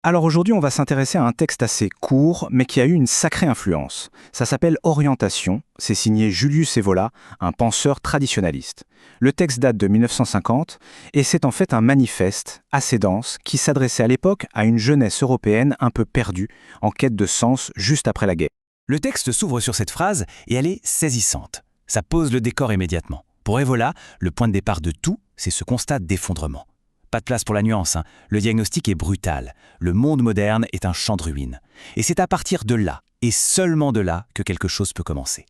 Alors aujourd'hui, on va s'intéresser à un texte assez court, mais qui a eu une sacrée influence. Ça s'appelle Orientation, c'est signé Julius Evola, un penseur traditionnaliste. Le texte date de 1950, et c'est en fait un manifeste assez dense qui s'adressait à l'époque à une jeunesse européenne un peu perdue, en quête de sens juste après la guerre. Le texte s'ouvre sur cette phrase et elle est saisissante. Ça pose le décor immédiatement. Pour Evola, le point de départ de tout, c'est ce constat d'effondrement. Pas de place pour la nuance, hein. Le diagnostic est brutal. Le monde moderne est un champ de ruines. Et c'est à partir de là, et seulement de là, que quelque chose peut commencer.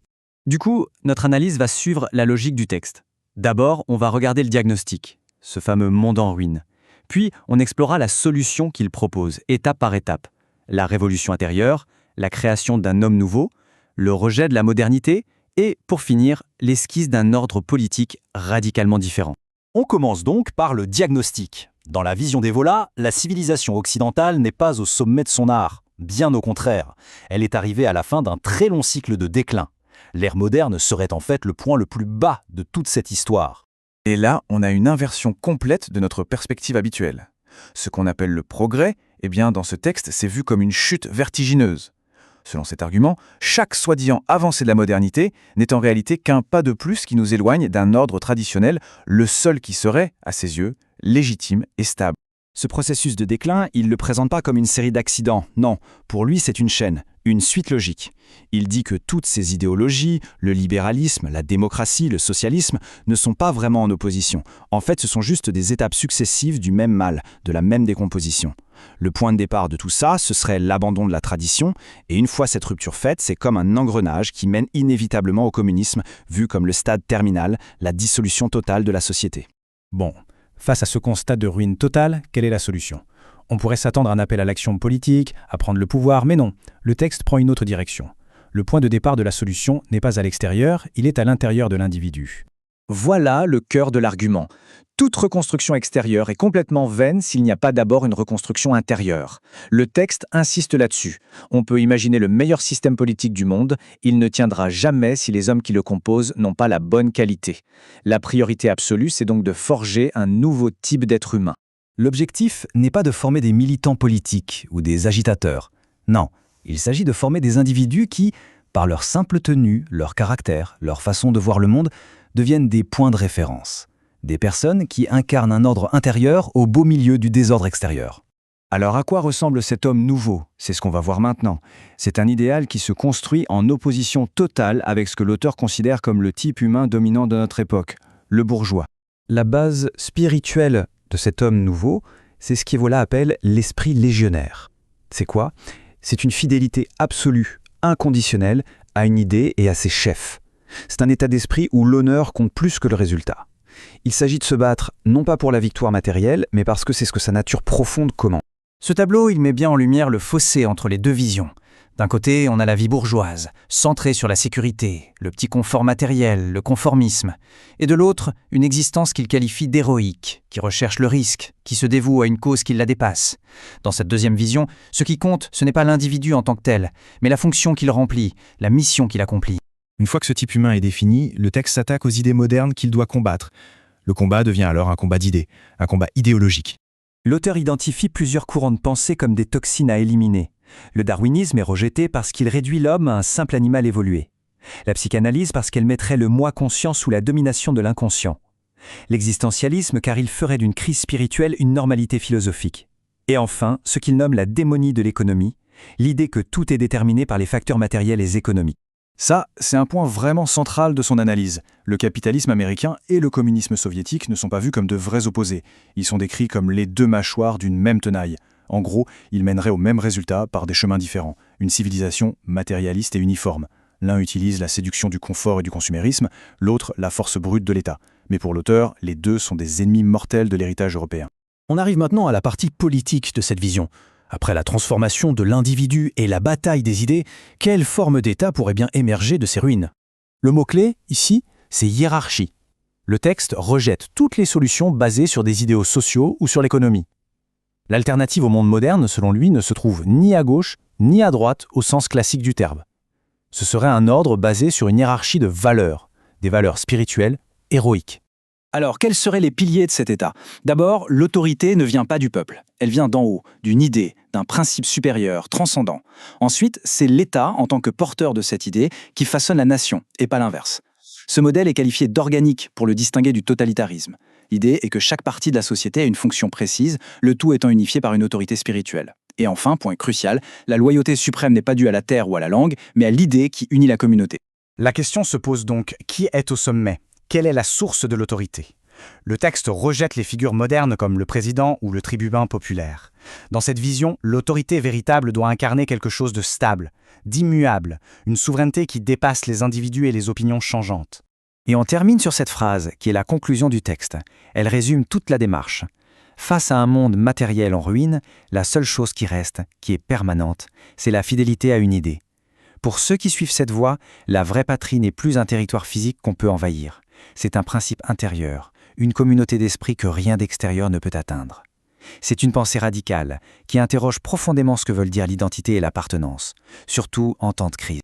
Du coup, notre analyse va suivre la logique du texte. D'abord, on va regarder le diagnostic, ce fameux monde en ruine. Puis, on explorera la solution qu'il propose, étape par étape. La révolution intérieure, la création d'un homme nouveau, le rejet de la modernité, et, pour finir, l'esquisse d'un ordre politique radicalement différent. On commence donc par le diagnostic. Dans la vision d'Evola, la civilisation occidentale n'est pas au sommet de son art. Bien au contraire, elle est arrivée à la fin d'un très long cycle de déclin. L'ère moderne serait en fait le point le plus bas de toute cette histoire. Et là, on a une inversion complète de notre perspective habituelle. Ce qu'on appelle le progrès, eh bien, dans ce texte, c'est vu comme une chute vertigineuse. Selon cet argument, chaque soi-disant avancée de la modernité n'est en réalité qu'un pas de plus qui nous éloigne d'un ordre traditionnel, le seul qui serait, à ses yeux, légitime et stable. Ce processus de déclin, il ne le présente pas comme une série d'accidents. Non, pour lui, c'est une chaîne, une suite logique. Il dit que toutes ces idéologies, le libéralisme, la démocratie, le socialisme, ne sont pas vraiment en opposition. En fait, ce sont juste des étapes successives du même mal, de la même décomposition. Le point de départ de tout ça, ce serait l'abandon de la tradition, et une fois cette rupture faite, c'est comme un engrenage qui mène inévitablement au communisme, vu comme le stade terminal, la dissolution totale de la société. Bon, face à ce constat de ruine totale, quelle est la solution ? On pourrait s'attendre à un appel à l'action politique, à prendre le pouvoir, mais non, le texte prend une autre direction. Le point de départ de la solution n'est pas à l'extérieur, il est à l'intérieur de l'individu. Voilà le cœur de l'argument. Toute reconstruction extérieure est complètement vaine s'il n'y a pas d'abord une reconstruction intérieure. Le texte insiste là-dessus. On peut imaginer le meilleur système politique du monde, il ne tiendra jamais si les hommes qui le composent n'ont pas la bonne qualité. La priorité absolue, c'est donc de forger un nouveau type d'être humain. L'objectif n'est pas de former des militants politiques ou des agitateurs. Non, il s'agit de former des individus qui, par leur simple tenue, leur caractère, leur façon de voir le monde, deviennent des points de référence. Des personnes qui incarnent un ordre intérieur au beau milieu du désordre extérieur. Alors à quoi ressemble cet homme nouveau ? C'est ce qu'on va voir maintenant. C'est un idéal qui se construit en opposition totale avec ce que l'auteur considère comme le type humain dominant de notre époque, le bourgeois. La base spirituelle de cet homme nouveau, c'est ce qu'Evola appelle l'esprit légionnaire. C'est quoi ? C'est une fidélité absolue, inconditionnelle, à une idée et à ses chefs. C'est un état d'esprit où l'honneur compte plus que le résultat. Il s'agit de se battre non pas pour la victoire matérielle, mais parce que c'est ce que sa nature profonde commande. Ce tableau, il met bien en lumière le fossé entre les deux visions. D'un côté, on a la vie bourgeoise, centrée sur la sécurité, le petit confort matériel, le conformisme. Et de l'autre, une existence qu'il qualifie d'héroïque, qui recherche le risque, qui se dévoue à une cause qui la dépasse. Dans cette deuxième vision, ce qui compte, ce n'est pas l'individu en tant que tel, mais la fonction qu'il remplit, la mission qu'il accomplit. Une fois que ce type humain est défini, le texte s'attaque aux idées modernes qu'il doit combattre. Le combat devient alors un combat d'idées, un combat idéologique. L'auteur identifie plusieurs courants de pensée comme des toxines à éliminer. Le darwinisme est rejeté parce qu'il réduit l'homme à un simple animal évolué. La psychanalyse parce qu'elle mettrait le moi conscient sous la domination de l'inconscient. L'existentialisme car il ferait d'une crise spirituelle une normalité philosophique. Et enfin, ce qu'il nomme la démonie de l'économie, l'idée que tout est déterminé par les facteurs matériels et économiques. Ça, c'est un point vraiment central de son analyse. Le capitalisme américain et le communisme soviétique ne sont pas vus comme de vrais opposés. Ils sont décrits comme les deux mâchoires d'une même tenaille. En gros, ils mèneraient au même résultat par des chemins différents. Une civilisation matérialiste et uniforme. L'un utilise la séduction du confort et du consumérisme, l'autre la force brute de l'État. Mais pour l'auteur, les deux sont des ennemis mortels de l'héritage européen. On arrive maintenant à la partie politique de cette vision. Après la transformation de l'individu et la bataille des idées, quelle forme d'État pourrait bien émerger de ces ruines ? Le mot-clé, ici, c'est hiérarchie. Le texte rejette toutes les solutions basées sur des idéaux sociaux ou sur l'économie. L'alternative au monde moderne, selon lui, ne se trouve ni à gauche ni à droite au sens classique du terme. Ce serait un ordre basé sur une hiérarchie de valeurs, des valeurs spirituelles, héroïques. Alors, quels seraient les piliers de cet État? D'abord, l'autorité ne vient pas du peuple. Elle vient d'en haut, d'une idée, d'un principe supérieur, transcendant. Ensuite, c'est l'État, en tant que porteur de cette idée, qui façonne la nation, et pas l'inverse. Ce modèle est qualifié d'organique pour le distinguer du totalitarisme. L'idée est que chaque partie de la société a une fonction précise, le tout étant unifié par une autorité spirituelle. Et enfin, point crucial, la loyauté suprême n'est pas due à la terre ou à la langue, mais à l'idée qui unit la communauté. La question se pose donc, qui est au sommet? Quelle est la source de l'autorité? Le texte rejette les figures modernes comme le président ou le tribun populaire. Dans cette vision, l'autorité véritable doit incarner quelque chose de stable, d'immuable, une souveraineté qui dépasse les individus et les opinions changeantes. Et on termine sur cette phrase, qui est la conclusion du texte. Elle résume toute la démarche. Face à un monde matériel en ruine, la seule chose qui reste, qui est permanente, c'est la fidélité à une idée. Pour ceux qui suivent cette voie, la vraie patrie n'est plus un territoire physique qu'on peut envahir. C'est un principe intérieur, une communauté d'esprit que rien d'extérieur ne peut atteindre. C'est une pensée radicale, qui interroge profondément ce que veulent dire l'identité et l'appartenance, surtout en temps de crise.